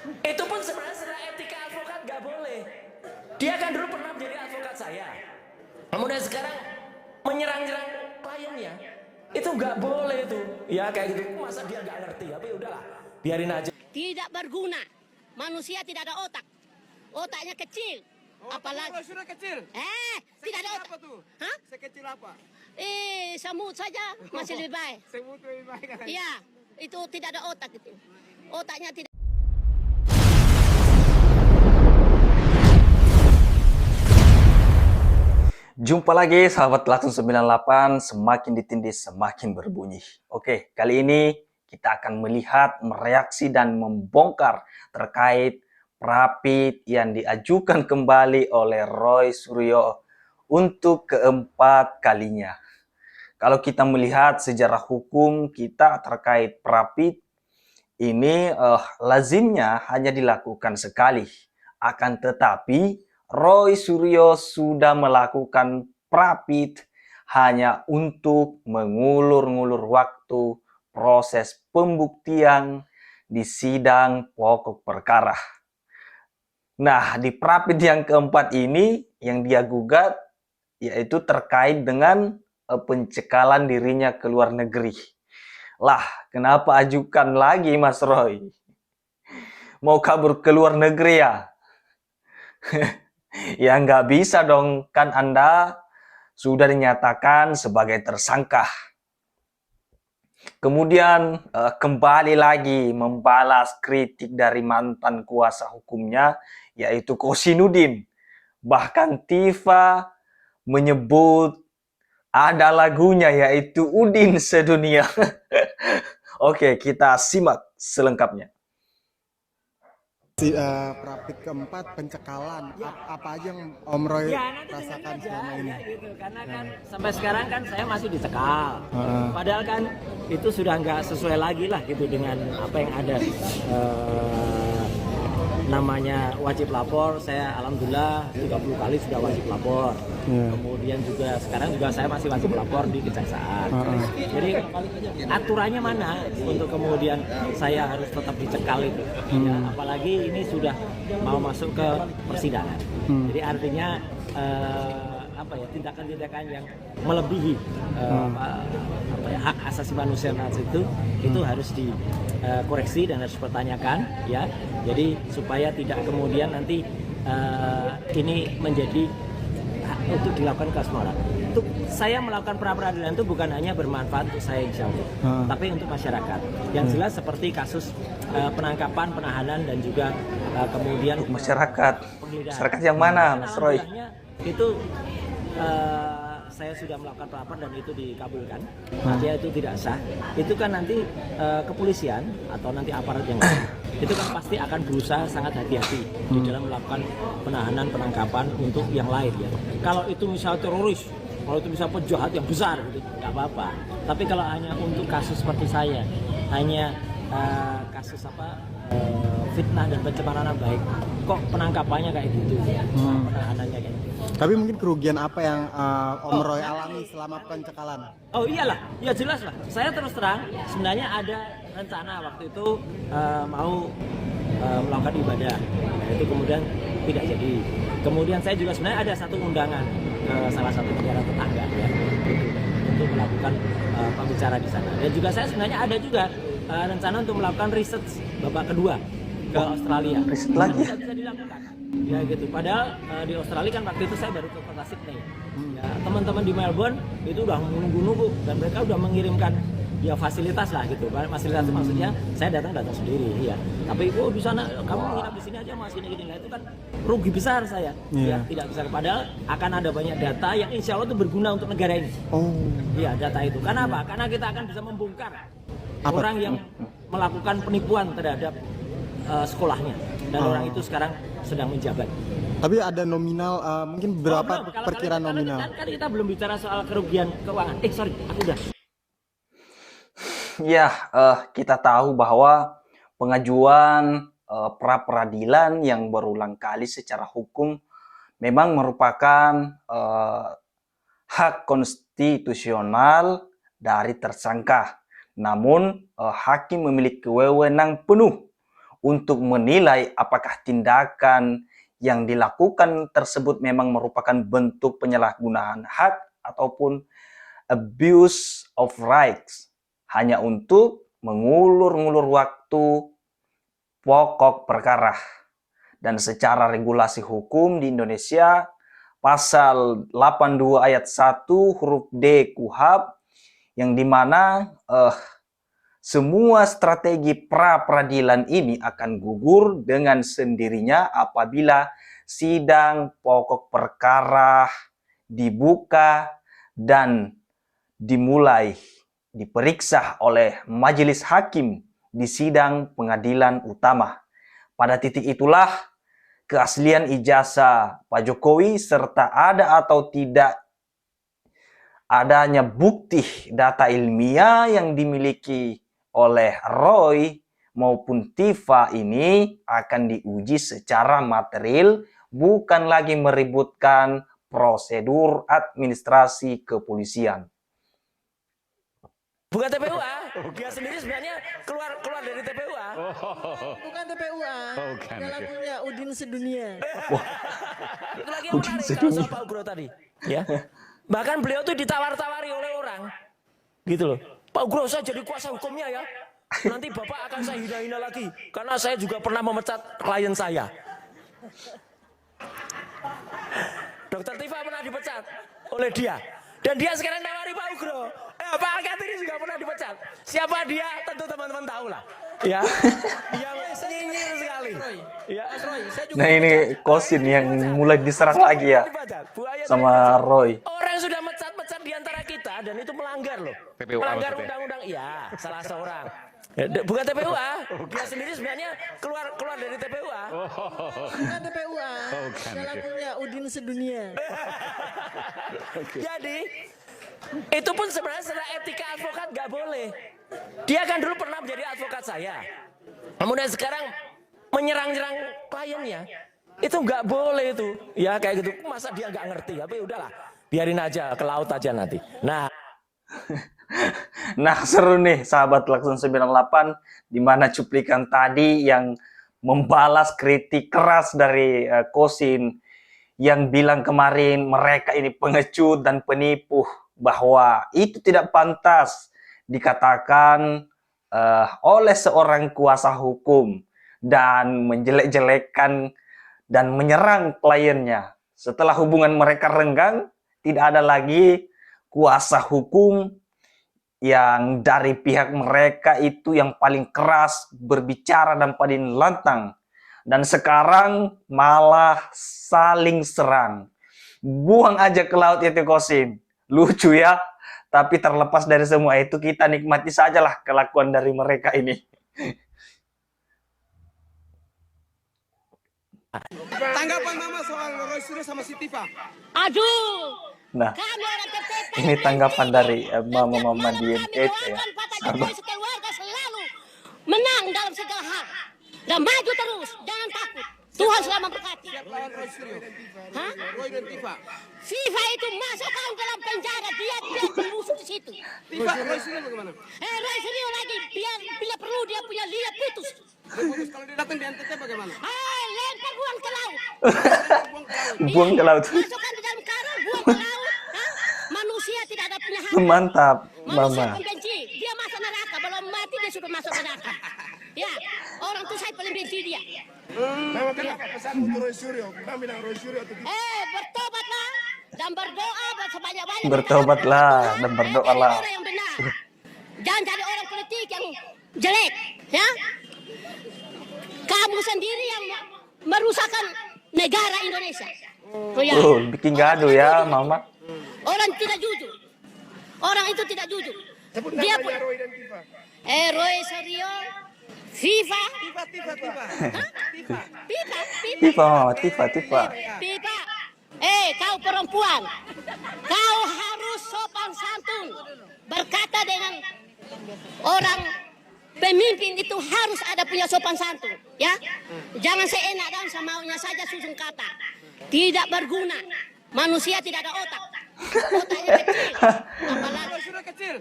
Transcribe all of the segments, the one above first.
Itu pun sebenarnya secara etika advokat nggak boleh. Dia kan dulu pernah menjadi advokat saya. Kemudian sekarang menyerang-nyerang kliennya. Itu nggak boleh itu. Ya kayak gitu. Masa dia nggak ngerti? Tapi udahlah, biarin aja. Tidak berguna. Manusia tidak ada otak. Otaknya kecil. Apalagi sudah kecil. tidak ada otak. Apa tuh? Hah? Sekecil apa? Semut saja masih lebih baik. Semut lebih baik kan? Iya, itu tidak ada otak itu. Otaknya tidak. Jumpa lagi sahabat Lakson 98, semakin ditindih semakin berbunyi. Oke, kali ini kita akan melihat, mereaksi dan membongkar terkait Prapit yang diajukan kembali oleh Roy Suryo untuk keempat kalinya. Kalau kita melihat sejarah hukum kita terkait Prapit, ini lazimnya hanya dilakukan sekali. Akan tetapi Roy Suryo sudah melakukan Prapit hanya untuk mengulur-ngulur waktu proses pembuktian di sidang pokok perkara. Nah, di Prapit yang keempat ini yang dia gugat yaitu terkait dengan pencekalan dirinya ke luar negeri. Lah, kenapa ajukan lagi Mas Roy? Mau kabur ke luar negeri ya? Ya nggak bisa dong, kan Anda sudah dinyatakan sebagai tersangka. Kemudian kembali lagi membalas kritik dari mantan kuasa hukumnya, yaitu Kosinudin. Bahkan Tifa menyebut ada lagunya yaitu Udin Sedunia. Oke, kita simak selengkapnya. Prapit keempat pencekalan apa aja yang Om Roy rasakan selama ini? Gitu. Karena kan sampai sekarang kan saya masih dicekal. Padahal kan itu sudah nggak sesuai lagi lah gitu dengan apa yang ada. Namanya wajib lapor, saya alhamdulillah 30 kali sudah wajib lapor. Kemudian juga sekarang juga saya masih wajib lapor di kejaksaan. Jadi aturannya mana untuk kemudian saya harus tetap dicekal itu? Ya, apalagi ini sudah mau masuk ke persidangan. Jadi artinya apa ya, tindakan-tindakan yang melebihi hak asasi manusia itu harus dikoreksi dan harus dipertanyakan ya. Jadi supaya tidak kemudian nanti ini menjadi hak untuk dilakukan ke semua orang. Untuk saya melakukan pra-peradilan itu bukan hanya bermanfaat untuk saya insya Allah, tapi untuk masyarakat. Yang jelas seperti kasus penangkapan, penahanan dan juga kemudian Masyarakat yang mana Mas Roy? Itu saya sudah melakukan pelapor dan itu dikabulkan, artinya itu tidak sah. Itu kan nanti kepolisian atau nanti aparat yang itu kan pasti akan berusaha sangat hati-hati di dalam melakukan penahanan, penangkapan untuk yang lain ya. Kalau itu misal teroris, kalau itu bisa penjahat yang besar, gitu, nggak apa-apa. Tapi kalau hanya untuk kasus seperti saya, hanya kasus fitnah dan pencemaran nama baik, kok penangkapannya kayak gitu, penahanannya kayak gitu. Tapi mungkin kerugian apa yang Om Roy alami selama pencekalan? Oh iyalah, ya jelas lah. Saya terus terang, sebenarnya ada rencana waktu itu mau melakukan ibadah, itu kemudian tidak jadi. Kemudian saya juga sebenarnya ada satu undangan ke salah satu negara tetangga ya, untuk melakukan pembicara di sana. Dan juga saya sebenarnya ada juga rencana untuk melakukan riset babak kedua ke Australia. Riset lagi? Bisa dilakukan. Ya gitu. Padahal di Australia kan waktu itu saya baru ke kota Sydney. Ya, teman-teman di Melbourne itu udah menunggu-nunggu dan mereka udah mengirimkan ya fasilitas lah gitu. Fasilitas itu maksudnya saya datang sendiri ya. Tapi di sana kamu menginap di sini aja Mas gini-gini lah, itu kan rugi besar saya. Ya, tidak besar, padahal akan ada banyak data yang insya Allah itu berguna untuk negara ini. Iya, data itu. Kenapa? Karena kita akan bisa membongkar orang yang melakukan penipuan terhadap sekolahnya dan orang itu sekarang sedang menjabat. Tapi ada nominal, mungkin berapa perkiraan nominal? Kan kita belum bicara soal kerugian keuangan. Aku udah. Ya, kita tahu bahwa pengajuan pra-peradilan yang berulang kali secara hukum memang merupakan hak konstitusional dari tersangka. Namun, hakim memiliki wewenang penuh untuk menilai apakah tindakan yang dilakukan tersebut memang merupakan bentuk penyalahgunaan hak ataupun abuse of rights, hanya untuk mengulur-ngulur waktu pokok perkara. Dan secara regulasi hukum di Indonesia, pasal 82 ayat 1 huruf D KUHP, yang dimana semua strategi pra-peradilan ini akan gugur dengan sendirinya apabila sidang pokok perkara dibuka dan dimulai diperiksa oleh majelis hakim di sidang pengadilan utama. Pada titik itulah keaslian ijazah Pak Jokowi serta ada atau tidak adanya bukti data ilmiah yang dimiliki oleh Roy maupun Tifa ini akan diuji secara material, bukan lagi meributkan prosedur administrasi kepolisian. Bukan TPUA, dia sendiri sebenarnya keluar dari TPUA. Bukan TPUA, ada lagunya Udin Sedunia. Itu lagi yang menarik kalau soal Pak Ugro tadi, ya. Bahkan beliau tuh ditawar-tawari oleh orang, gitu loh. Pak Ugro, saya jadi kuasa hukumnya ya. Nanti Bapak akan saya hina-hina lagi, karena saya juga pernah memecat klien saya. Dokter Tifa pernah dipecat oleh dia. Dan dia sekarang nawari Pak Ugro. Pak Al-Kartini juga pernah dipecat. Siapa dia? Tentu teman-teman tahu lah. Ya, dia nyinyir sekali. Ya, nah ini Kosin yang mulai diserang lagi ya sama Roy. Orang sudah mecat-mecat di antara kita dan itu melanggar loh. Melanggar undang-undang. Iya, salah seorang. Bukan TPUA, dia sendiri sebenarnya keluar dari TPUA. Bukan TPUA, ada lagunya Udin Sedunia. Jadi itu pun sebenarnya secara etika advokat nggak boleh. Dia kan dulu pernah menjadi advokat saya. Kemudian sekarang menyerang-nyerang kliennya. Itu nggak boleh itu. Ya kayak gitu. Masa dia nggak ngerti? Tapi udahlah, biarin aja ke laut aja nanti. Nah seru nih sahabat Lakson 98, di mana cuplikan tadi yang membalas kritik keras dari Kosin yang bilang kemarin mereka ini pengecut dan penipu, bahwa itu tidak pantas dikatakan oleh seorang kuasa hukum dan menjelek-jelekan dan menyerang kliennya. Setelah hubungan mereka renggang, tidak ada lagi kuasa hukum yang dari pihak mereka itu yang paling keras berbicara dan paling lantang. Dan sekarang malah saling serang. Buang aja ke laut itu Kosin. Lucu ya. Tapi terlepas dari semua itu, kita nikmati sajalah kelakuan dari mereka ini. Tanggapan Mama soal Roy Suryo sama si Tifa? Aduh. Nah, Kami orang tertib, ini tanggapan dari mama-mama di NTT ya. Jokowi sekeluarga selalu menang dalam segala hal dan maju terus, jangan takut. Tuhan selalu memberkati. Lawan Roy Suryo. Hah? Roy dan Tifa. FIFA itu masukkan dalam penjara, dia busuk di situ. Tifa, Roy Suryo bagaimana? Roy Suryo lagi, biar bila perlu dia punya lihat putus. Putus kalau dia datang di NTT bagaimana? Lempar buang ke laut. Buang ke laut. Masukkan di dalam karung, buang ke laut. Manusia tidak ada punya hak. Mantap, Manusia Mama. pembenci, dia masuk neraka, belum mati dia sudah masuk neraka. Ya, orang tuh saya paling benci dia. Mama kenapa pesan untuk Roy Suryo? Kita bilang Roy Suryo atau Tifa? Bertobatlah dan berdoa sebanyak-banyak. Bertobatlah dan berdoalah. Orang yang benar. Jangan jadi orang politik yang jelek, ya. Kamu sendiri yang merusakkan negara Indonesia. Ya. Bikin gaduh ya, Mama. Orang tidak jujur. Orang itu tidak jujur. Sebut Dia namanya Roy dan Tifa. Roy Suryo, FIFA, Tifa. Tifa, Mama, Tifa. Pipa. Kau perempuan, kau harus sopan santun. Berkata dengan orang pemimpin itu harus ada punya sopan santun, ya. Jangan seenak dan semaunya saja susun kata. Tidak berguna. Manusia tidak ada otak. Otaknya kecil. Apalagi Sudah kecil.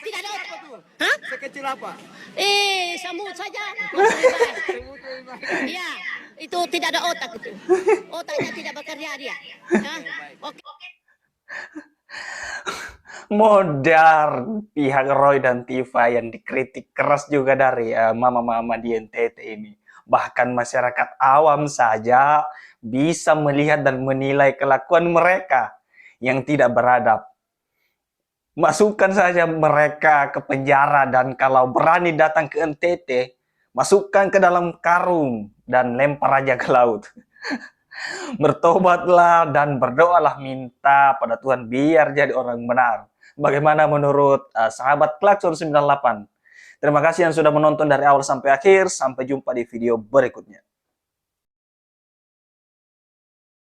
tidak ada otak. Apa tuh? Hah? Sekecil apa? Semut saja. Masih dibahas. Iya, itu tidak ada otak itu. Otaknya tidak bekerja dia. Hah? Oke. Modern pihak Roy dan Tifa yang dikritik keras juga dari mama-mama di NTT ini. Bahkan masyarakat awam saja bisa melihat dan menilai kelakuan mereka yang tidak beradab. Masukkan saja mereka ke penjara, dan kalau berani datang ke NTT, masukkan ke dalam karung dan lempar aja ke laut. Bertobatlah dan berdoalah minta pada Tuhan biar jadi orang benar. Bagaimana menurut sahabat Klakson 98? Terima kasih yang sudah menonton dari awal sampai akhir. Sampai jumpa di video berikutnya.